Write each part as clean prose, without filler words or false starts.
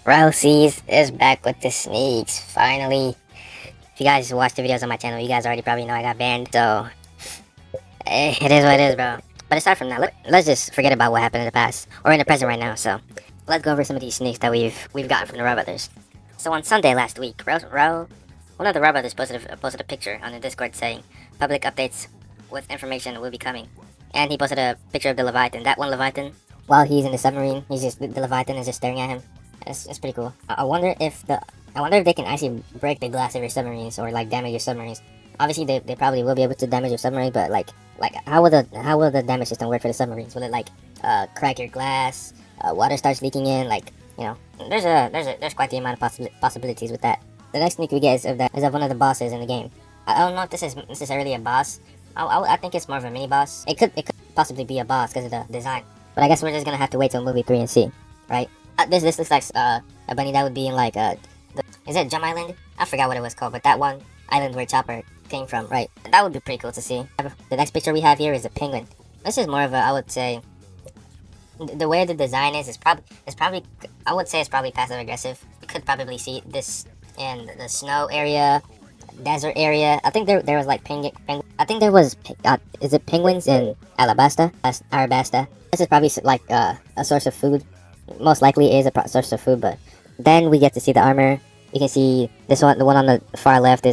Rell is back with the sneaks, finally. If you guys watch the videos on my channel, you guys already probably know I got banned, so it is what it is, bro. But aside from that, let's just forget about what happened in the past, or in the present right now, so let's go over some of these sneaks that we've gotten from the Rell brothers. So on Sunday last week, one of the Rell brothers posted a picture on the Discord saying, public updates with information will be coming. And he posted a picture of the Leviathan, that one Leviathan. While he's in the submarine, the Leviathan is just staring at him. It's pretty cool. I wonder if they can actually break the glass of your submarines or like damage your submarines. Obviously, they probably will be able to damage your submarine, but like how will the damage system work for the submarines? Will it like crack your glass? Water starts leaking in. Like, you know, there's quite the amount of possibilities with that. The next sneak we get is of one of the bosses in the game. I don't know if this is necessarily a boss. I think it's more of a mini boss. It could possibly be a boss because of the design. But I guess we're just gonna have to wait till movie 3 and see, right? This looks like a bunny that would be in like is it Jump Island? I forgot what it was called, but that one island where Chopper came from, right? That would be pretty cool to see. The next picture we have here is a penguin. This is more of a, I would say, the way the design is probably I would say it's probably passive aggressive. You could probably see this in the snow area, desert area. I think there was like penguin. I think there was is it penguins in Arabasta? This is probably like a source of food. Most likely is a source of food, but then we get to see the armor. You can see this one, the one on the far left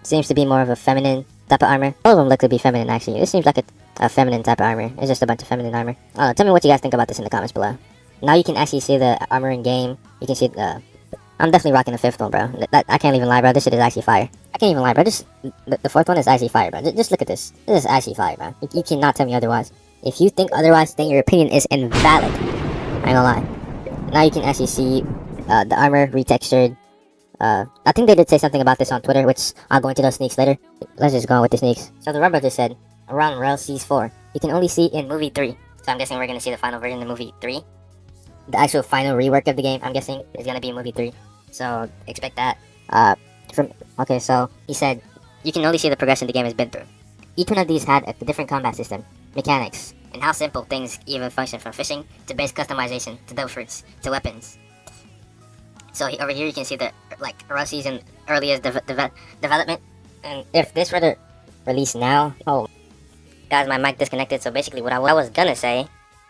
seems to be more of a feminine type of armor. All of them look to be feminine actually. This seems like a feminine type of armor. It's just a bunch of feminine armor. Tell me what you guys think about this in the comments below. Now you can actually see the armor in game. You can see I'm definitely rocking the fifth one, bro. I can't even lie, bro. This shit is actually fire. I can't even lie, bro. The fourth one is actually fire, bro. Just look at this. This is actually fire, bro. You cannot tell me otherwise. If you think otherwise, then your opinion is invalid. I ain't gonna lie. Now you can actually see the armor retextured. I think they did say something about this on Twitter, which I'll go into those sneaks later. Let's just go on with the sneaks. So the Rell brothers said, around Rell Seas 4, you can only see in movie 3. So I'm guessing we're gonna see the final version of movie 3. The actual final rework of the game, I'm guessing, is gonna be movie 3. So expect that. Okay, so he said, you can only see the progression the game has been through. Each one of these had a different combat system, mechanics, and how simple things even function, from fishing to base customization to devil fruits to weapons. So over here you can see the Rell Season earliest development. And if this were to release now, oh guys, my mic disconnected. So basically what I was gonna say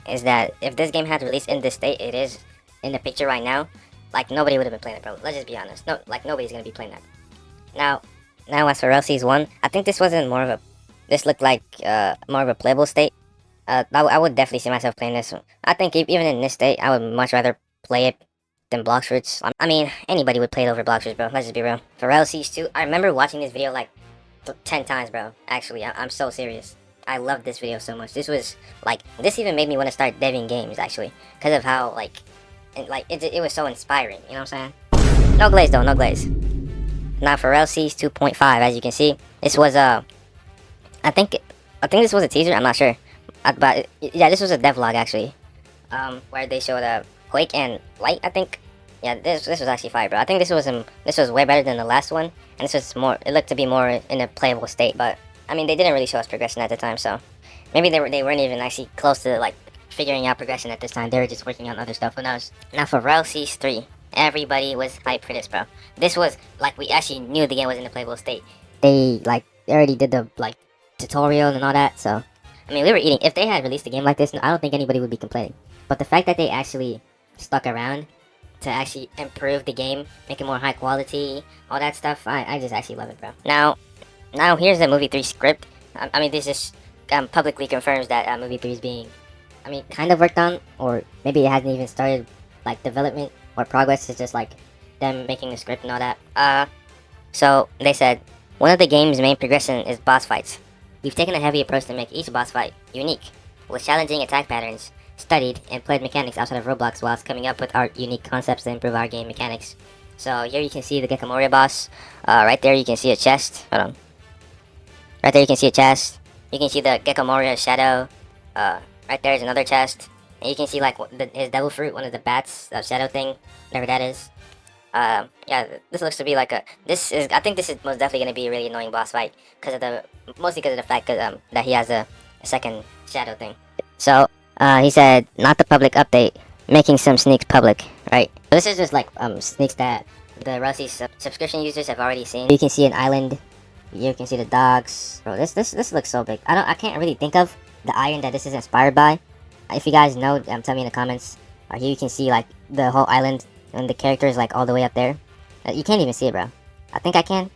is that if this game had released in this state it is in the picture right now, like nobody would have been playing it, bro. Let's just be honest. No, like nobody's gonna be playing that. Now as for Rell Season 1, I think this wasn't more of a, this looked like more of a playable state. I would definitely see myself playing this one. I think even in this state, I would much rather play it than Blox Fruits. I mean, anybody would play it over Blox Fruits, bro. Let's just be real. For Rell Season 2, I remember watching this video like 10 times, bro. Actually, I'm so serious. I loved this video so much. This was like, this even made me want to start deving games actually, because of how it was so inspiring. You know what I'm saying? No glaze though, no glaze. Now for Rell Season 2.5, as you can see, this was I think this was a teaser. I'm not sure. But yeah, this was a devlog actually, where they showed Quake and Light. I think, yeah, this was actually fire, bro. I think this was way better than the last one, and this was more. It looked to be more in a playable state. But I mean, they didn't really show us progression at the time, so maybe they weren't even actually close to like figuring out progression at this time. They were just working on other stuff. Who knows? Now for Rell Season 3, everybody was hyped for this, bro. This was like, we actually knew the game was in a playable state. They already did the tutorial and all that, so. I mean, we were eating. If they had released a game like this, I don't think anybody would be complaining. But the fact that they actually stuck around to actually improve the game, make it more high quality, all that stuff, I just actually love it, bro. Now here's the movie 3 script. I mean, this just publicly confirms that movie 3 is being, I mean, kind of worked on, or maybe it hasn't even started, like, development or progress. It's just like them making the script and all that. So they said, one of the game's main progression is boss fights. We've taken a heavy approach to make each boss fight unique, with challenging attack patterns, studied and played mechanics outside of Roblox whilst coming up with our unique concepts to improve our game mechanics. So here you can see the Gekamoria boss. Right there you can see a chest. Hold on. Right there you can see a chest. You can see the Gekamoria shadow. Right there is another chest. And you can see like his devil fruit, one of the bats, shadow thing, whatever that is. Yeah, this looks to be like I think this is most definitely going to be a really annoying boss fight, mostly because of the fact that he has a second shadow thing. So, he said, not the public update, making some sneaks public, right? This is just like sneaks that the Rusty subscription users have already seen. You can see an island. You can see the dogs. Bro, this looks so big. I can't really think of the island that this is inspired by. If you guys know, tell me in the comments. Here you can see like the whole island and the characters like all the way up there. You can't even see it, bro. I think I can.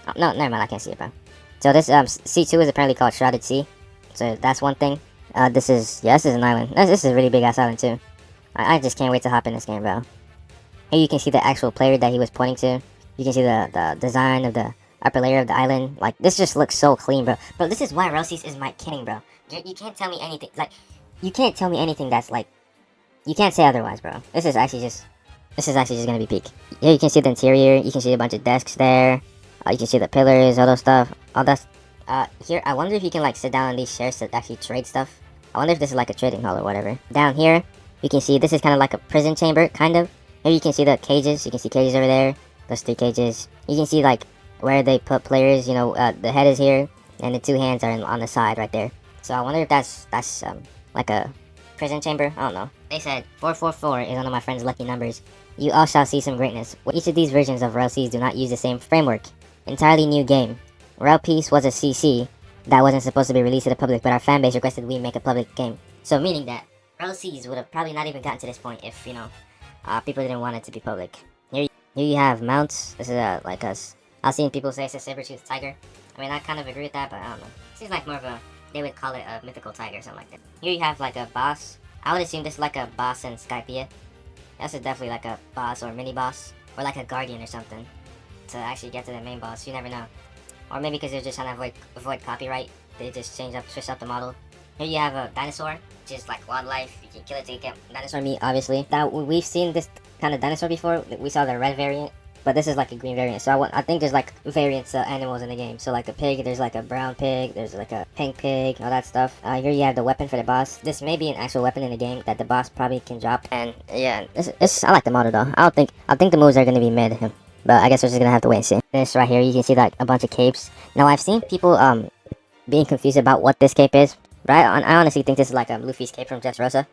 Oh, no, never mind. I can't see it, bro. So this C2 is apparently called Shrouded Sea. So that's one thing. This is an island. This is a really big ass island too. I just can't wait to hop in this game, bro. Here you can see the actual player that he was pointing to. You can see the design of the upper layer of the island. Like, this just looks so clean, bro. Bro, this is why Rellsies is my king, bro. You can't tell me anything. Like, you can't tell me anything that's like, you can't say otherwise, bro. This is actually just gonna be peak. Here you can see the interior. You can see a bunch of desks there. You can see the pillars, all those stuff. All that's here. I wonder if you can like sit down on these chairs to actually trade stuff. I wonder if this is like a trading hall or whatever. Down here, you can see this is kind of like a prison chamber, kind of. Here you can see the cages. You can see cages over there. Those 3 cages. You can see like where they put players. You know, the head is here, and the 2 hands are on the side right there. So I wonder if that's like a prison chamber. I don't know. They said 444 is one of my friend's lucky numbers. You all shall see some greatness. Each of these versions of Rellsies do not use the same framework. Entirely new game. Rell Peace was a CC that wasn't supposed to be released to the public, but our fanbase requested we make a public game. So meaning that Rellsies would have probably not even gotten to this point if, you know, people didn't want it to be public. Here you have mounts. This is like us. I've seen people say it's a saber-toothed tiger. I mean, I kind of agree with that, but I don't know. Seems like more of a, they would call it a mythical tiger or something like that. Here you have like a boss. I would assume this is like a boss in Skypiea. This is definitely like a boss or mini boss, or like a guardian or something, to actually get to the main boss. You never know. Or maybe because they're just trying to avoid copyright, they just switch up the model. Here you have a dinosaur, which is like wildlife. You can kill it to get dinosaur meat, obviously. Now, we've seen this kind of dinosaur before. We saw the red variant, but this is like a green variant. So I think there's like variants animals in the game. So like a pig, there's like a brown pig, there's like a pink pig, all that stuff. Here you have the weapon for the boss. This may be an actual weapon in the game that the boss probably can drop. And yeah, I like the model though. I think the moves are gonna be mid. But I guess we're just gonna have to wait and see. This right here, you can see like a bunch of capes. Now I've seen people being confused about what this cape is. But I honestly think this is like Luffy's cape from Dressrosa.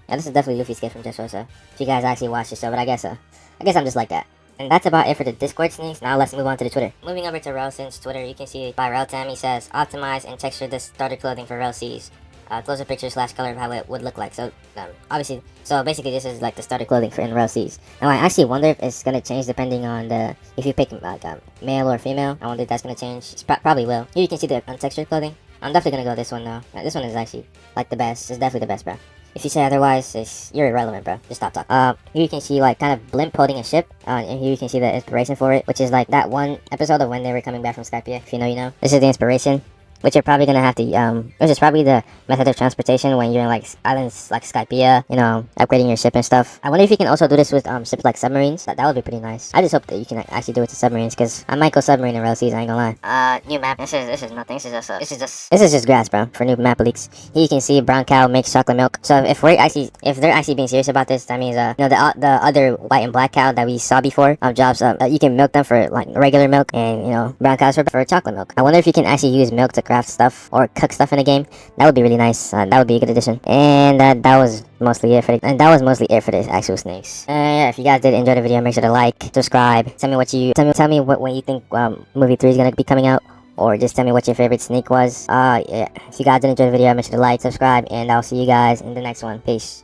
Yeah, this is definitely Luffy's cape from Dressrosa. If you guys actually watch the show, but I guess I'm just like that. And that's about it for the Discord sneaks. Now let's move on to the Twitter. Moving over to Rellsin's Twitter, you can see by Relltam, he says, optimize and texture the starter clothing for Rellsies. Closer picture / color of how it would look like. So obviously, so basically this is like the starter clothing for in Rellsies. Now I actually wonder if it's gonna change depending on if you pick like male or female. I wonder if that's gonna change. It probably will. Here you can see the untextured clothing. I'm definitely gonna go this one though. This one is actually like the best. It's definitely the best, bro. If you say otherwise, you're irrelevant, bro. Just stop talking. Here you can see like kind of blimp holding a ship. And here you can see the inspiration for it, which is like that one episode of when they were coming back from Skypiea. If you know. This is the inspiration. Which you're probably gonna have to, which is probably the method of transportation when you're in like islands like Skypiea, you know, upgrading your ship and stuff. I wonder if you can also do this with ships like submarines. That would be pretty nice. I just hope that you can actually do it to submarines, because I might go submarine in Rellsies, I ain't gonna lie. New map. This is nothing. This is just grass, bro. For new map leaks. Here you can see brown cow makes chocolate milk. So if they're actually being serious about this, that means you know, the other white and black cow that we saw before jobs, you can milk them for like regular milk, and you know, brown cows for chocolate milk. I wonder if you can actually use milk to craft stuff or cook stuff in a game. That would be really nice. That would be a good addition. And that was mostly it for this actual snakes. Yeah, if you guys did enjoy the video, make sure to like, subscribe. Tell me when you think movie 3 is gonna be coming out, or just tell me what your favorite sneak was. Yeah, if you guys did enjoy the video, make sure to like, subscribe, and I'll see you guys in the next one. Peace.